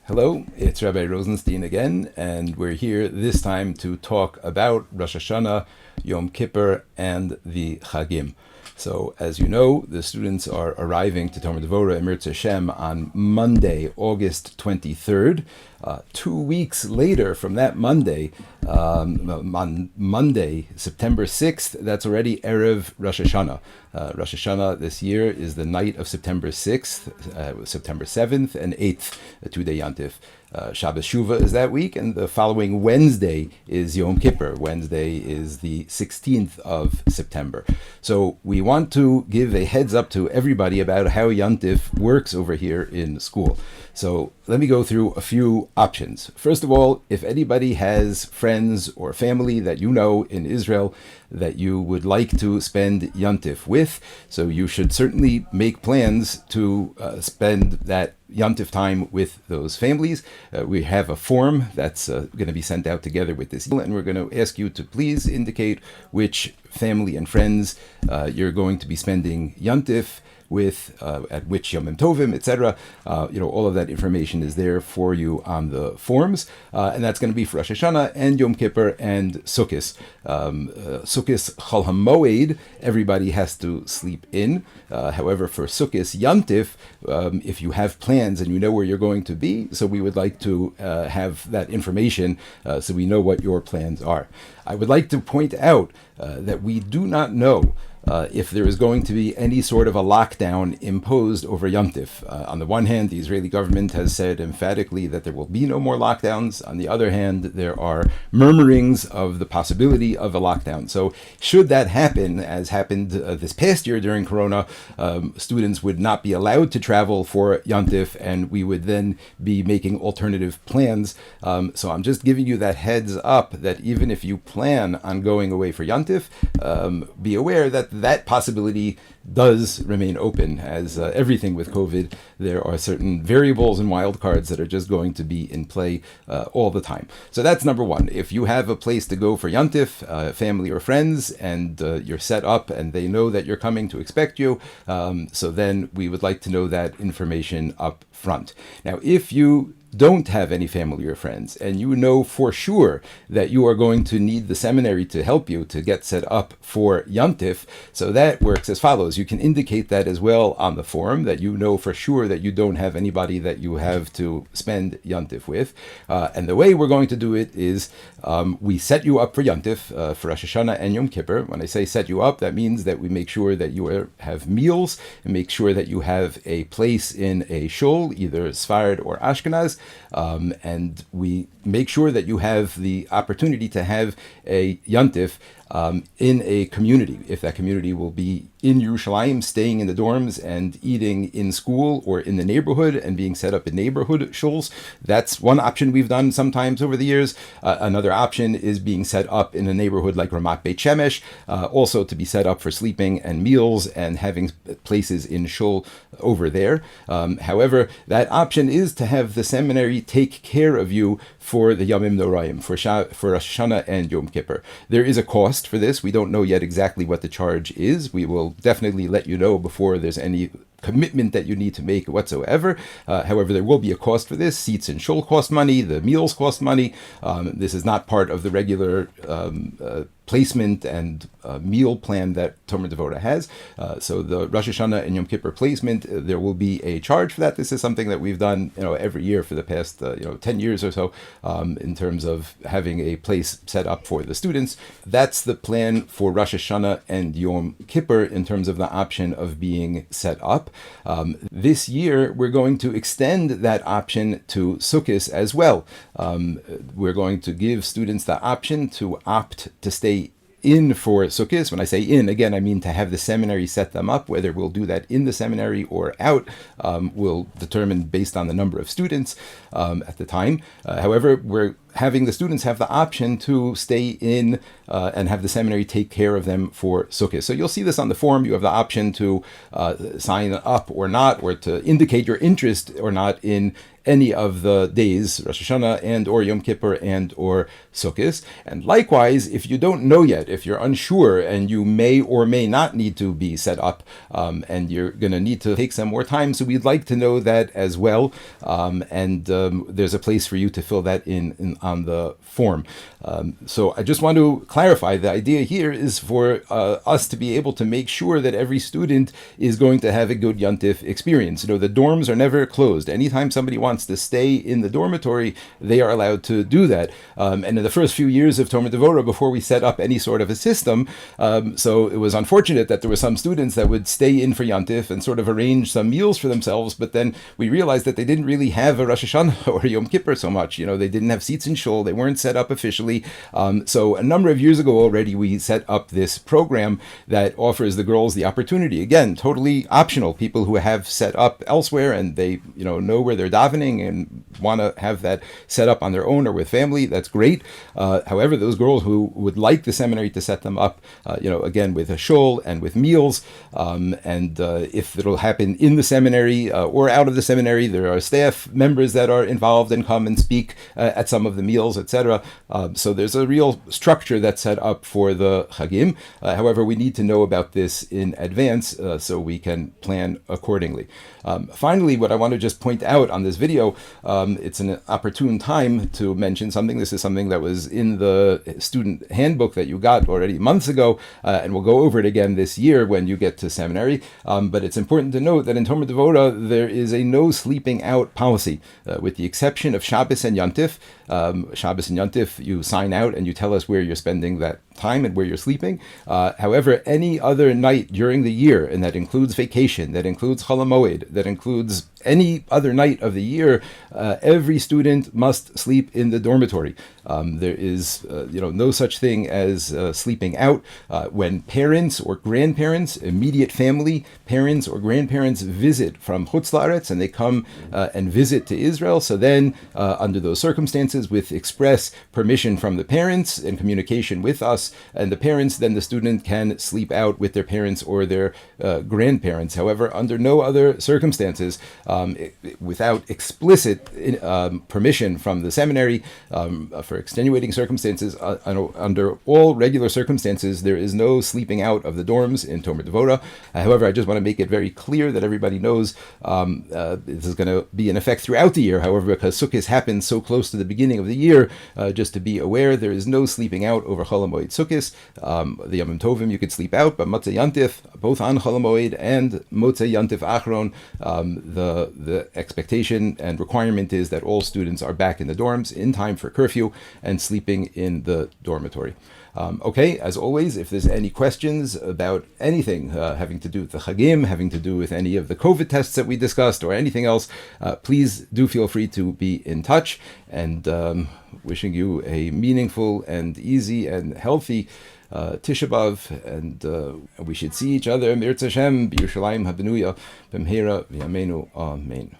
Hello, it's Rabbi Rosenstein again, and we're here this time to talk about Rosh Hashanah, Yom Kippur, and the Chagim. So, as you know, the students are arriving to Talmud Devorah Emirtz Hashem on Monday, August 23rd. 2 weeks later from that Monday, on Monday, September 6th, that's already Erev Rosh Hashanah. Rosh Hashanah this year is the night of September 6th, September 7th, and 8th, a two-day Yantif. Shabbos Shuvah is that week, and the following Wednesday is Yom Kippur. Wednesday is the 16th of September. So we want to give a heads up to everybody about how Yantif works over here in school. So let me go through a few options. First of all, if anybody has friends or family that you know in Israel that you would like to spend Yantif with, so you should certainly make plans to spend that Yantif time with those families. We have a form that's going to be sent out together with this, and we're going to ask you to please indicate which family and friends you're going to be spending Yantif with, at which Yom Tovim, etc. All of that information is there for you on the forms, and that's going to be for Rosh Hashanah and Yom Kippur and Sukkot. Sukkot Chol HaMoed, everybody has to sleep in. However, for Sukkot Yantif, if you have plans and you know where you're going to be, so we would like to have that information so we know what your plans are. I would like to point out that we do not know if there is going to be any sort of a lockdown imposed over Yom Tif. On the one hand, the Israeli government has said emphatically that there will be no more lockdowns. On the other hand, there are murmurings of the possibility of a lockdown. So should that happen, as happened this past year during Corona, students would not be allowed to travel for Yom Tif, and we would then be making alternative plans. So I'm just giving you that heads up that even if you plan on going away for Yom Tif, be aware that that possibility does remain open. As everything with COVID, there are certain variables and wildcards that are just going to be in play all the time. So that's number one. If you have a place to go for Yantif, family or friends, and you're set up and they know that you're coming to expect you, so then we would like to know that information up front. Now, if you don't have any family or friends, and you know for sure that you are going to need the seminary to help you to get set up for Yantif, so that works as follows. You can indicate that as well on the form, that you know for sure that you don't have anybody that you have to spend Yantif with. And the way we're going to do it is we set you up for Yantif, for Rosh Hashanah and Yom Kippur. When I say set you up, that means that we make sure that you have meals, and make sure that you have a place in a shul, either Sfarad or Ashkenaz, and we make sure that you have the opportunity to have a Yantif in a community. If that community will be in Yerushalayim, staying in the dorms and eating in school or in the neighborhood and being set up in neighborhood shuls, that's one option we've done sometimes over the years. Another option is being set up in a neighborhood like Ramat Beit Shemesh, also to be set up for sleeping and meals and having places in shul over there. However, that option is to have the seminary take care of you for the Yomim Noraim, for Rosh Hashanah and Yom Kippur. There is a cost for this. We don't know yet exactly what the charge is. We will definitely let you know before there's any commitment that you need to make whatsoever. However, there will be a cost for this. Seats and shul cost money. The meals cost money. This is not part of the regular placement and meal plan that Talmud Devorah has. So the Rosh Hashanah and Yom Kippur placement, there will be a charge for that. This is something that we've done, every year for the past 10 years or so, in terms of having a place set up for the students. That's the plan for Rosh Hashanah and Yom Kippur in terms of the option of being set up. This year, we're going to extend that option to Sukkot as well. We're going to give students the option to opt to stay in for Sukkot. When I say in, again, I mean to have the seminary set them up. Whether we'll do that in the seminary or out will determine based on the number of students at the time. However, we're having the students have the option to stay in and have the seminary take care of them for Sukkot. So you'll see this on the form. You have the option to sign up or not, or to indicate your interest or not in any of the days, Rosh Hashanah and or Yom Kippur and or Sukkot. And likewise, if you don't know yet, if you're unsure and you may or may not need to be set up, and you're going to need to take some more time, so we'd like to know that as well. There's a place for you to fill that in on the form. So I just want to clarify, the idea here is for us to be able to make sure that every student is going to have a good Yontif experience. The dorms are never closed. Anytime somebody wants to stay in the dormitory, they are allowed to do that. And in the first few years of Talmud Devorah, before we set up any sort of a system, so it was unfortunate that there were some students that would stay in for Yontif and sort of arrange some meals for themselves, but then we realized that they didn't really have a Rosh Hashanah or Yom Kippur so much. They didn't have seats in shul, they weren't set up officially. So a number of years ago already, we set up this program that offers the girls the opportunity, again, totally optional, people who have set up elsewhere and they know where they're davening and want to have that set up on their own or with family, that's great. However, those girls who would like the seminary to set them up, again, with a shul and with meals, if it'll happen in the seminary or out of the seminary, there are staff members that are involved and come and speak at some of the meals, etc. So there's a real structure that's set up for the Chagim. However, we need to know about this in advance so we can plan accordingly. Finally, what I want to just point out on this video, it's an opportune time to mention something. This is something that was in the student handbook that you got already months ago, and we'll go over it again this year when you get to seminary. But it's important to note that in Talmud Devorah, there is a no sleeping out policy, with the exception of Shabbos and Yontif. Shabbos and Yontif, you sign out and you tell us where you're spending that time and where you're sleeping. However, any other night during the year, and that includes vacation, that includes Chol HaMoed, that includes any other night of the year, every student must sleep in the dormitory. There is no such thing as sleeping out. When parents or grandparents, immediate family, parents or grandparents visit from Chutz La'aretz and they come and visit to Israel, so then under those circumstances, with express permission from the parents and communication with us and the parents, then the student can sleep out with their parents or their grandparents. However, under no other circumstances, without explicit permission from the seminary, for extenuating circumstances, under all regular circumstances, there is no sleeping out of the dorms in Talmud Devorah. However, I just want to make it very clear that everybody knows this is going to be in effect throughout the year. However, because Sukkot happens so close to the beginning of the year, just to be aware, there is no sleeping out over Chol HaMoed Sukkot. The Yom Tovim you could sleep out, but Motzei Yantif, both on Chol HaMoed and Motzei Yantif Achron, the expectation and requirement is that all students are back in the dorms in time for curfew and sleeping in the dormitory. Okay, as always, if there's any questions about anything having to do with the Chagim, having to do with any of the COVID tests that we discussed or anything else, please do feel free to be in touch, and wishing you a meaningful and easy and healthy Tisha B'Av, and we should see each other, Mirz Hashem, B'Yerushalayim HaBenuya, B'mhera V'yameinu, Amen.